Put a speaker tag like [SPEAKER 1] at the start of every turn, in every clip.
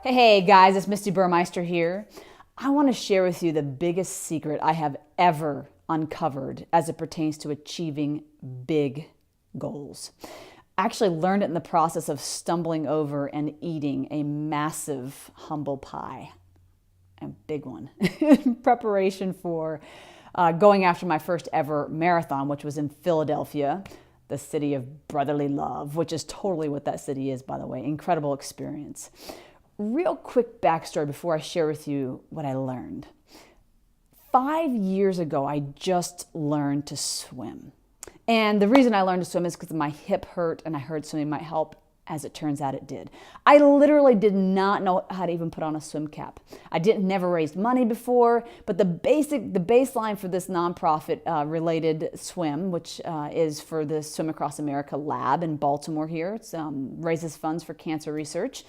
[SPEAKER 1] Hey guys, it's Misty Burmeister here. I want to share with you the biggest secret I have ever uncovered as it pertains to achieving big goals. I actually learned it in the process of stumbling over and eating a massive humble pie, a big one, in preparation for going after my first ever marathon, which was in Philadelphia, the city of brotherly love, which is totally what that city is, by the way. Incredible experience. Real quick backstory before I share with you what I learned. 5 years ago, I just learned to swim. And the reason I learned to swim is because my hip hurt and I heard swimming might help. As it turns out, it did. I literally did not know how to even put on a swim cap. I never raised money before, but the baseline for this nonprofit related swim, which is for the Swim Across America lab in Baltimore here, it raises funds for cancer research,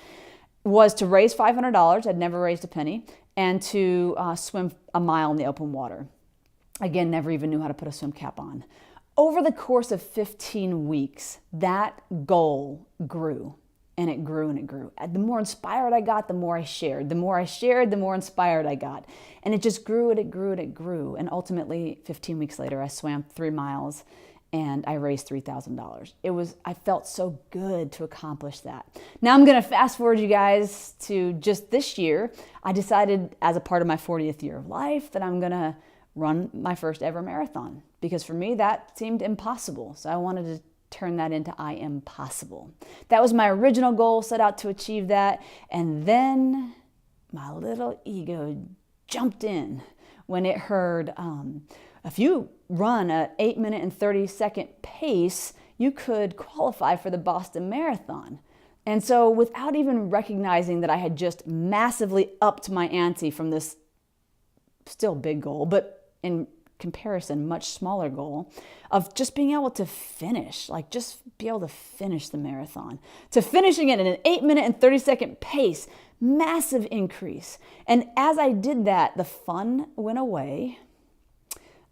[SPEAKER 1] was to raise $500. I'd never raised a penny, and to swim a mile in the open water. Again, never even knew how to put a swim cap on. Over the course of 15 weeks, that goal grew, and it grew and it grew. The more inspired I got, the more I shared. The more I shared, the more inspired I got. And it just grew and it grew and it grew. And ultimately, 15 weeks later, I swam 3 miles and I raised $3,000. I felt so good to accomplish that. Now I'm going to fast forward you guys to just this year. I decided as a part of my 40th year of life that I'm going to run my first ever marathon, because for me that seemed impossible. So I wanted to turn that into I am possible. That was my original goal, set out to achieve that. And then my little ego jumped in when it heard, if you run an 8-minute and 30-second pace, you could qualify for the Boston Marathon. And so without even recognizing that I had just massively upped my ante from this still big goal, but in comparison, much smaller goal of just being able to finish, like just be able to finish the marathon, to finishing it in an 8-minute and 30-second pace, massive increase. And as I did that, the fun went away,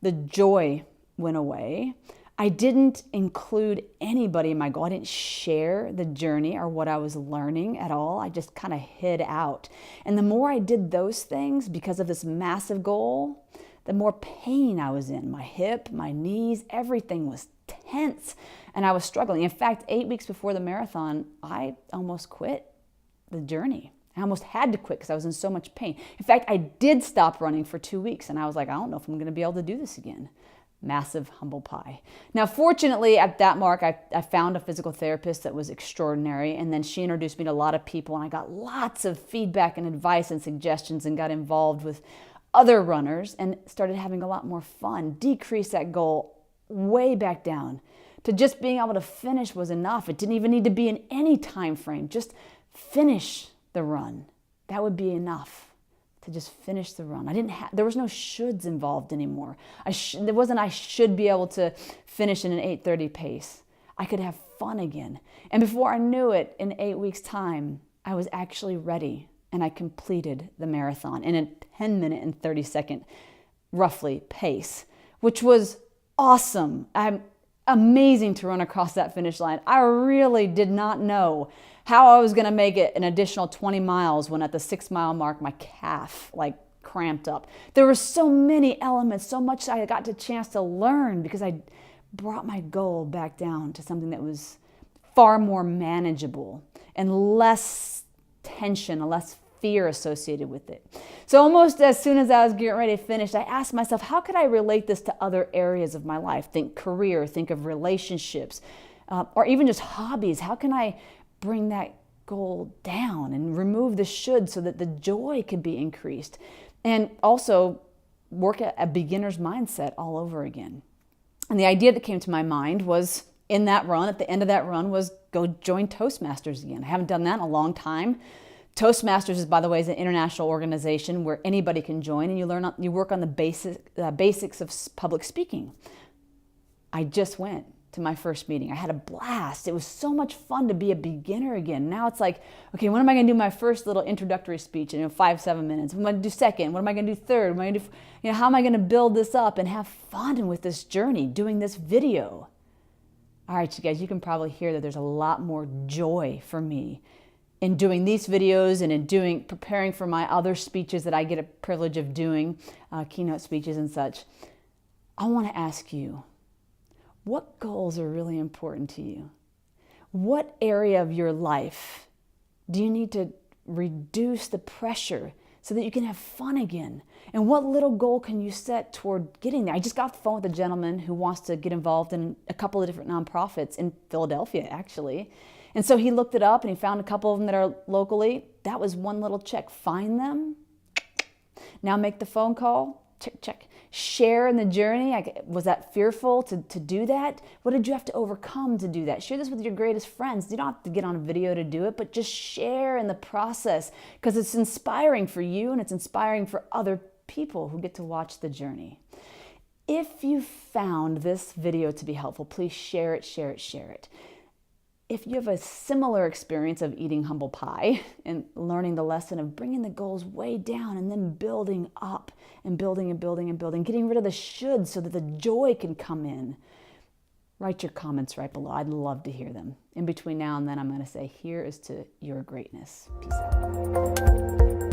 [SPEAKER 1] the joy went away. I didn't include anybody in my goal. I didn't share the journey or what I was learning at all. I just kind of hid out. And the more I did those things because of this massive goal, the more pain I was in. My hip, my knees, everything was tense and I was struggling. In fact, 8 weeks before the marathon, I almost quit the journey. I almost had to quit because I was in so much pain. In fact, I did stop running for 2 weeks and I was like, I don't know if I'm going to be able to do this again. Massive humble pie. Now, fortunately, at that mark, I found a physical therapist that was extraordinary, and then she introduced me to a lot of people, and I got lots of feedback and advice and suggestions and got involved with other runners and started having a lot more fun. Decreased that goal way back down to just being able to finish was enough. It didn't even need to be in any time frame. Just finish the run. That would be enough. To just finish the run. There was no shoulds involved anymore. There wasn't I should be able to finish in an 8:30 pace. I could have fun again. And before I knew it, in 8 weeks' time, I was actually ready and I completed the marathon in a 10-minute and 30-second, roughly, pace, which was awesome. Amazing to run across that finish line. I really did not know how I was going to make it an additional 20 miles when at the 6-mile mark, my calf cramped up. There were so many elements, so much I got the chance to learn because I brought my goal back down to something that was far more manageable and less tension, less fear associated with it. So almost as soon as I was getting ready to finish, I asked myself, how could I relate this to other areas of my life? Think career, think of relationships, or even just hobbies. How can I bring that goal down and remove the should so that the joy could be increased? And also work at a beginner's mindset all over again. And the idea that came to my mind was in that run, at the end of that run, was go join Toastmasters again. I haven't done that in a long time. Toastmasters is, by the way, is an international organization where anybody can join, and you work on the basics of public speaking. I just went to my first meeting. I had a blast. It was so much fun to be a beginner again. Now it's like, okay, when am I going to do my first little introductory speech in 5-7 minutes? What am I going to do second? What am I going to do third? What am I going to do, how am I going to build this up and have fun with this journey, doing this video? All right, you guys, you can probably hear that there's a lot more joy for me in doing these videos and in preparing for my other speeches that I get a privilege of doing, keynote speeches and such, I want to ask you, what goals are really important to you? What area of your life do you need to reduce the pressure so that you can have fun again? And what little goal can you set toward getting there? I just got off the phone with a gentleman who wants to get involved in a couple of different nonprofits in Philadelphia, actually. And so he looked it up and he found a couple of them that are locally. That was one little check. Find them. Now make the phone call. Check, check. Share in the journey. Was that fearful to do that? What did you have to overcome to do that? Share this with your greatest friends. You don't have to get on a video to do it, but just share in the process, because it's inspiring for you and it's inspiring for other people who get to watch the journey. If you found this video to be helpful, please share it, share it, share it. If you have a similar experience of eating humble pie and learning the lesson of bringing the goals way down and then building up and building and building and building, getting rid of the should so that the joy can come in, write your comments right below. I'd love to hear them. In between now and then, I'm going to say, here is to your greatness. Peace out.